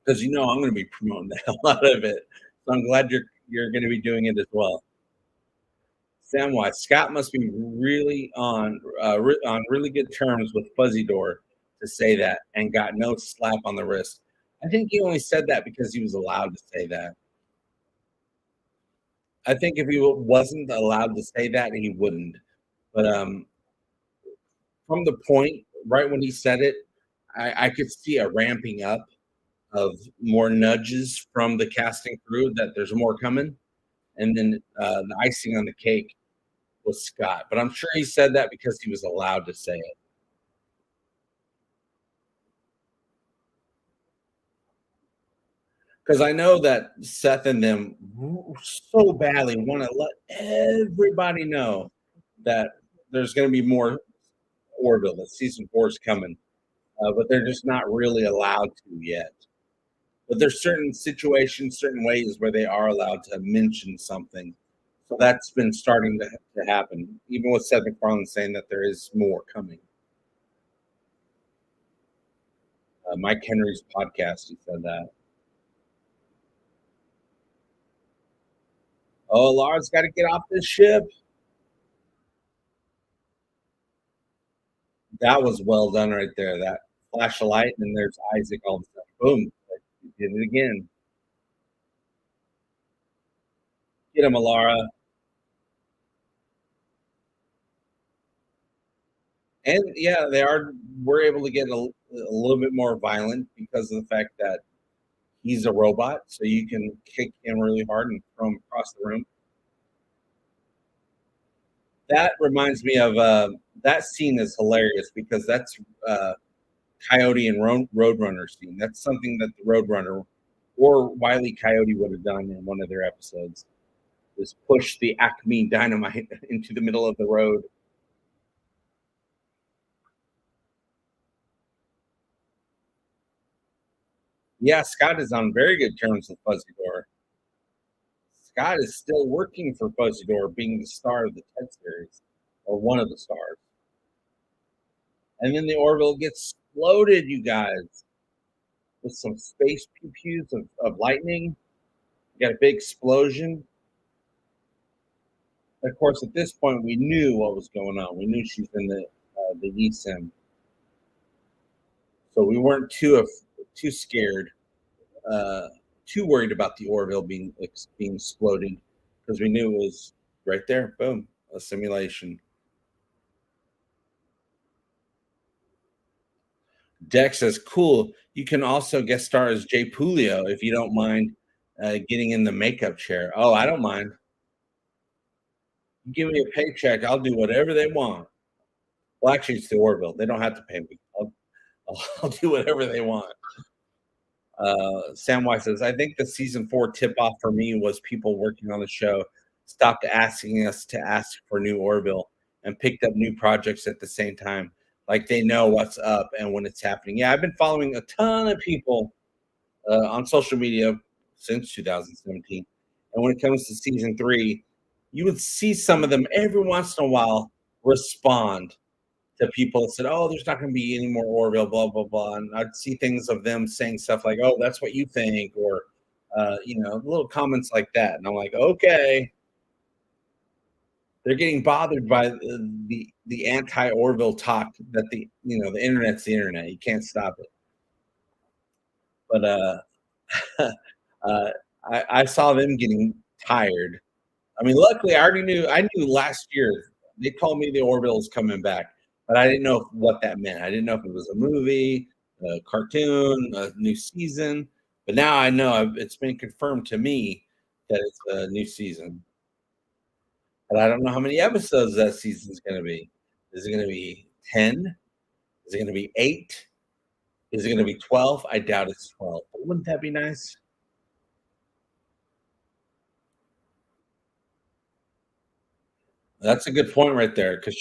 A: because I'm going to be promoting the hell out of it. So I'm glad you're going to be doing it as well. Samwise Scott must be really on really good terms with Fuzzy Door to say that and got no slap on the wrist. I think he only said that because he was allowed to say that. I think if he wasn't allowed to say that, he wouldn't. But from the point right when he said it, I could see a ramping up of more nudges from the casting crew that there's more coming. And then the icing on the cake was Scott. But I'm sure he said that because he was allowed to say it. Because I know that Seth and them so badly want to let everybody know that there's going to be more Orville, that season 4 is coming. But they're just not really allowed to yet. But there's certain situations, certain ways where they are allowed to mention something. So that's been starting to happen, even with Seth MacFarlane saying that there is more coming. Mike Henry's podcast, he said that. Oh, Laura's got to get off this ship. That was well done right there. That flash of light, and there's Isaac all of a sudden. Boom. You did it again. Get him, Alara. And yeah, we're able to get a little bit more violent because of the fact that he's a robot. So you can kick him really hard and throw him across the room. That reminds me of that scene is hilarious because that's Coyote and Roadrunner scene. That's something that the Roadrunner or Wile E. Coyote would have done in one of their episodes. Is push the Acme dynamite into the middle of the road. Yeah, Scott is on very good terms with Fuzzy Door. Scott is still working for Fuzzy Door, being the star of the Ted series, or one of the stars. And then the Orville gets exploded, you guys, with some space pew-pews of lightning. You got a big explosion. Of course, at this point, we knew what was going on. We knew she's in the eSIM, so we weren't too scared, too worried about the Orville being exploded because we knew it was right there. Boom, a simulation. Dex says, "Cool. You can also guest star as Jay Pulio if you don't mind getting in the makeup chair." Oh, I don't mind. Give me a paycheck, I'll do whatever they want. Well, actually, it's the Orville. They don't have to pay me. I'll do whatever they want. Sam White says, I think the season 4 tip off for me was people working on the show stopped asking us to ask for new Orville and picked up new projects at the same time. Like they know what's up and when it's happening. Yeah, I've been following a ton of people on social media since 2017. And when it comes to season 3, you would see some of them every once in a while respond to people that said, "Oh, there's not going to be any more Orville, blah blah blah," and I'd see things of them saying stuff like, "Oh, that's what you think," or little comments like that, and I'm like, "Okay." They're getting bothered by the anti Orville talk that the internet's the internet. You can't stop it. But uh, I saw them getting tired. I mean, luckily, I knew last year they told me the Orville is coming back, but I didn't know what that meant. I didn't know if it was a movie, a cartoon, a new season. But now I know it's been confirmed to me that it's a new season. But I don't know how many episodes that season's going to be. Is it going to be 10? Is it going to be 8? Is it going to be 12? I doubt it's 12. But wouldn't that be nice? That's a good point right there because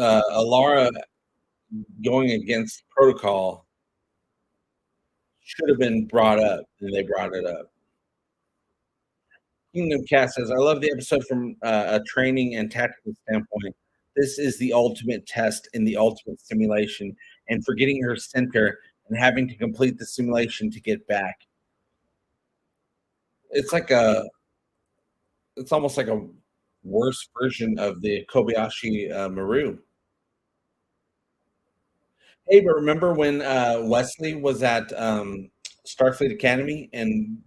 A: Alara going against protocol should have been brought up, and they brought it up. Kingdom Cast says, I love the episode from a training and tactical standpoint. This is the ultimate test in the ultimate simulation, and forgetting her center and having to complete the simulation to get back. It's like it's almost like a worse version of the Kobayashi Maru. Hey, but remember when Wesley was at Starfleet Academy, and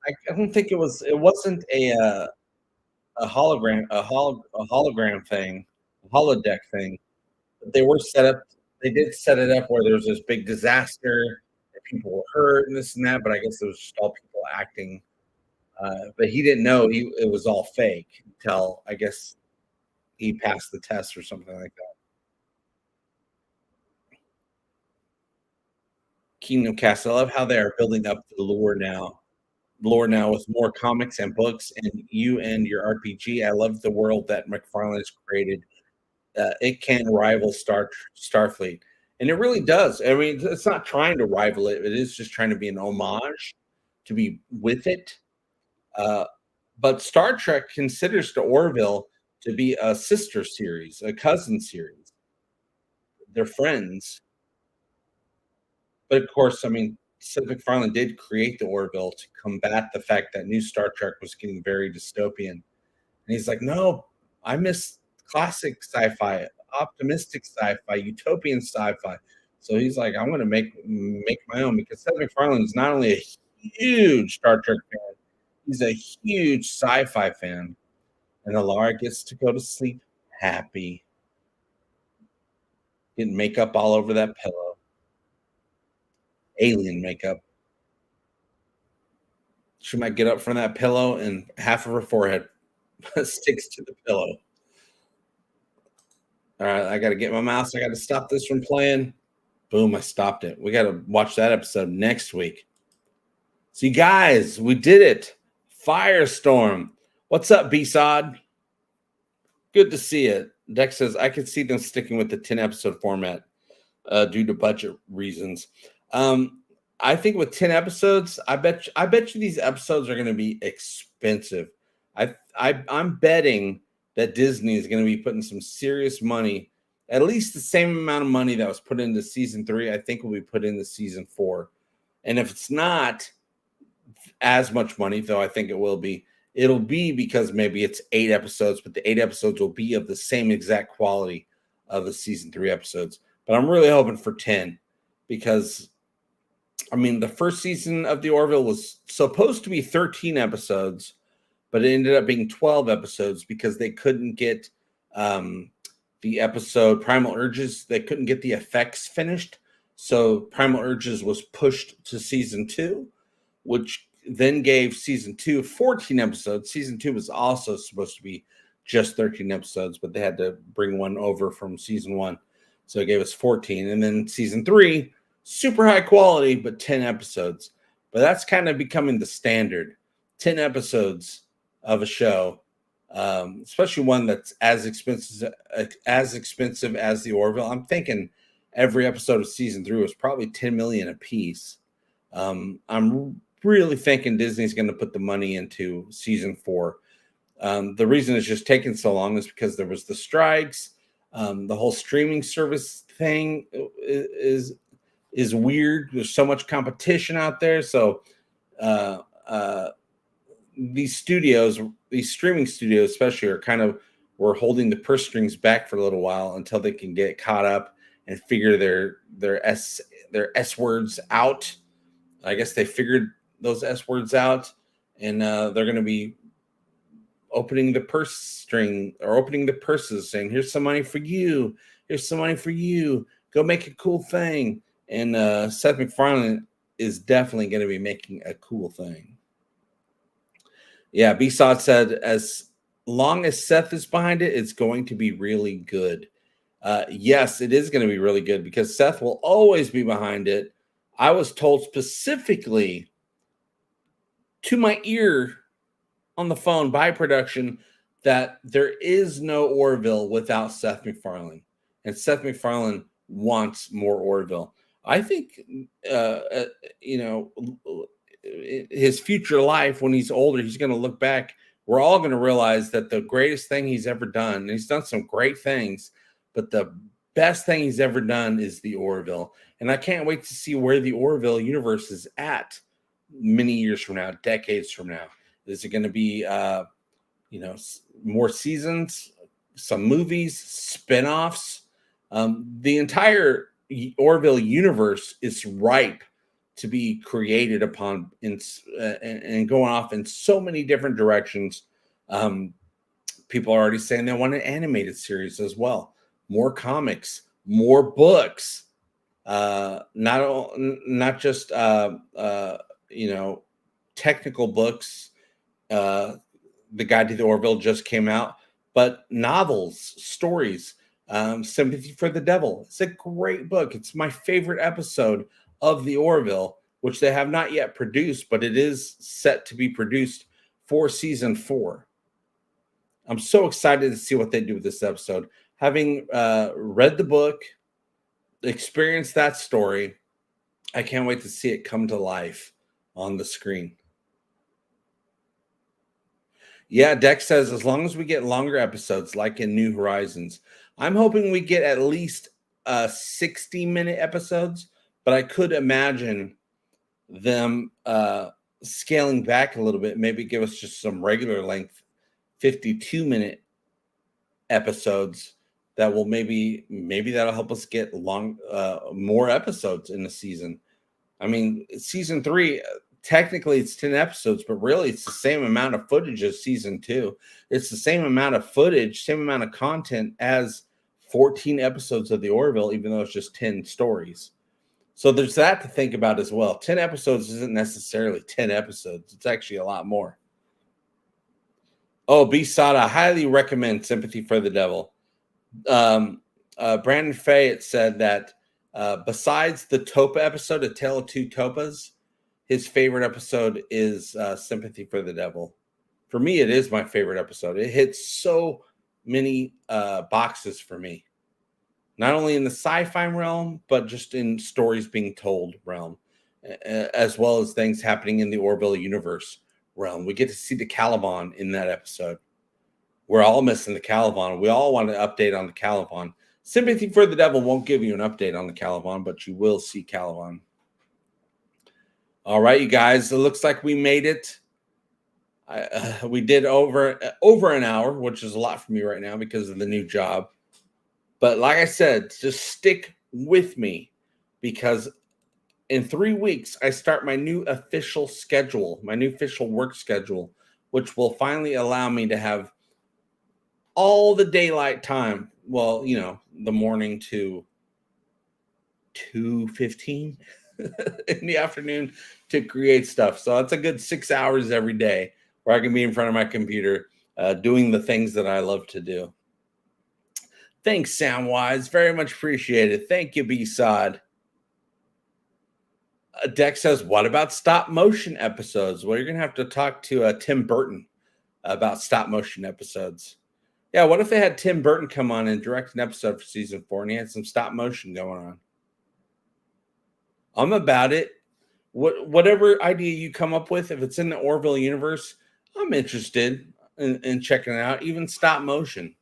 A: I don't think it wasn't a hologram a hologram thing, a holodeck thing. But they were set up. They did set it up where there was this big disaster, and people were hurt and this and that. But I guess it was just all people acting. But he didn't know it was all fake until I guess he passed the test or something like that. Kingdom Cast. I love how they are building up the lore now with more comics and books and you and your RPG. I love the world that MacFarlane has created. It can rival Starfleet, and it really does. I mean, it's not trying to rival it; it is just trying to be an homage to be with it. Uh, but Star Trek considers the Orville to be a sister series, a cousin series. They're friends, but of course, I mean, Seth MacFarlane did create the Orville to combat the fact that new Star Trek was getting very dystopian. And he's like, no, I miss classic sci-fi, optimistic sci-fi, utopian sci-fi. So he's like, I'm going to make my own because Seth MacFarlane is not only a huge Star Trek fan, he's a huge sci-fi fan. And Alara gets to go to sleep happy, getting makeup all over that pillow, alien makeup. She might get up from that pillow and half of her forehead sticks to the pillow. All right, I got to get my mouse. I got to stop this from playing. Boom, I stopped it. We got to watch that episode next week. So, you guys, we did it. Firestorm. What's up, B-Sod? Good to see it. Dex says, I could see them sticking with the 10-episode format due to budget reasons. I think with 10 episodes, I bet you these episodes are going to be expensive. I'm betting that Disney is going to be putting some serious money, at least the same amount of money that was put into season 3, I think will be put into season 4. And if it's not as much money, though I think it will be, it'll be because maybe it's 8 episodes, but the 8 episodes will be of the same exact quality of the season 3 episodes. But I'm really hoping for 10 because, I mean, the first season of the Orville was supposed to be 13 episodes, but it ended up being 12 episodes because they couldn't get the episode Primal Urges. They couldn't get the effects finished. So Primal Urges was pushed to season 2, which then gave season 2 14 episodes. Season 2 was also supposed to be just 13 episodes, but they had to bring one over from season 1. So it gave us 14. And then season 3, super high quality, but 10 episodes. But that's kind of becoming the standard. 10 episodes of a show, especially one that's as expensive as the Orville. I'm thinking every episode of season 3 was probably 10 million a piece. I'm really thinking Disney's going to put the money into season 4. The reason it's just taking so long is because there was the strikes. The whole streaming service thing is weird. There's so much competition out there. So these streaming studios especially, we're holding the purse strings back for a little while until they can get caught up and figure their S words out. I guess they figured those S words out, and they're going to be opening the purses, saying, "Here's some money for you. Here's some money for you. Go make a cool thing." And Seth MacFarlane is definitely going to be making a cool thing. Yeah, B-Sod said, as long as Seth is behind it, it's going to be really good. Yes, it is going to be really good because Seth will always be behind it. I was told specifically to my ear on the phone by production that there is no Orville without Seth MacFarlane. And Seth MacFarlane wants more Orville. I think, his future life, when he's older, he's going to look back. We're all going to realize that the greatest thing he's ever done, and he's done some great things, but the best thing he's ever done is the Orville. And I can't wait to see where the Orville universe is at many years from now, decades from now. Is it going to be, more seasons, some movies, spinoffs? The entire Orville universe is ripe to be created upon and going off in so many different directions. People are already saying they want an animated series as well, more comics, more books, not just technical books. The Guide to the Orville just came out, but novels, stories. Sympathy for the Devil. It's a great book. It's my favorite episode of the Orville, which they have not yet produced, but it is set to be produced for season 4. I'm so excited to see what they do with this episode. Having read the book, experienced that story, I can't wait to see it come to life on the screen. Yeah, Dex says, as long as we get longer episodes like in New Horizons, I'm hoping we get at least 60-minute episodes, but I could imagine them scaling back a little bit, maybe give us just some regular length 52-minute episodes that will maybe that'll help us get more episodes in the season. I mean, season 3, technically it's 10 episodes, but really it's the same amount of footage as season 2. It's the same amount of footage, same amount of content as 14 episodes of the Orville, even though it's just 10 stories. So there's that to think about as well. 10 episodes isn't necessarily 10 episodes. It's actually a lot more. Oh, B-Sod, I highly recommend Sympathy for the Devil. Brandon Fayette said that besides the Topa episode, A Tale of Two Topas, his favorite episode is Sympathy for the Devil. For me, it is my favorite episode. It hits so many boxes for me. Not only in the sci-fi realm, but just in stories being told realm, as well as things happening in the Orville universe realm. We get to see the Caliban in that episode. We're all missing the Caliban. We all want an update on the Caliban. Sympathy for the Devil won't give you an update on the Caliban, but you will see Caliban. All right, you guys, it looks like we made it. We did over an hour, which is a lot for me right now because of the new job. But like I said, just stick with me because in 3 weeks, I start my new official schedule, my new official work schedule, which will finally allow me to have all the daylight time. Well, the morning to 2:15 in the afternoon to create stuff. So it's a good 6 hours every day where I can be in front of my computer doing the things that I love to do. Thanks, Soundwise. Very much appreciated. Thank you, B-Sod. Deck says, what about stop motion episodes? Well, you're going to have to talk to Tim Burton about stop motion episodes. Yeah, what if they had Tim Burton come on and direct an episode for season 4 and he had some stop motion going on? I'm about it. Whatever idea you come up with, if it's in the Orville universe, I'm interested in checking it out, even stop motion.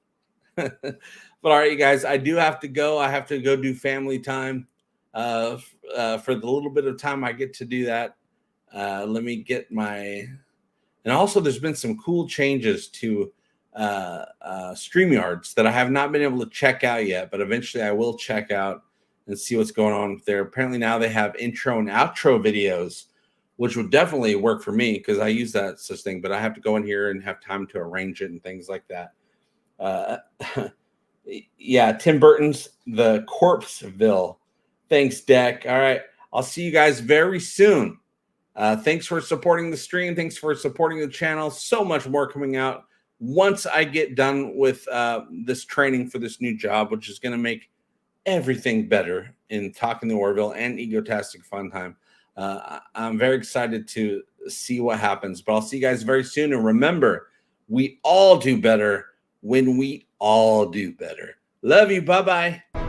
A: But all right, you guys, I do have to go. I have to go do family time. For the little bit of time I get to do that, let me get my... And also, there's been some cool changes to StreamYards that I have not been able to check out yet, but eventually I will check out and see what's going on there. Apparently now they have intro and outro videos, which would definitely work for me because I use that such thing, but I have to go in here and have time to arrange it and things like that. Yeah, Tim Burton's The Corpseville. Thanks, Deck. All right, I'll see you guys very soon. Thanks for supporting the stream. Thanks for supporting the channel. So much more coming out once I get done with this training for this new job, which is going to make everything better in Talking to Orville and Egotastic Fun Time. I'm very excited to see what happens, but I'll see you guys very soon. And remember, we all do better when we all do better. Love you. Bye-bye.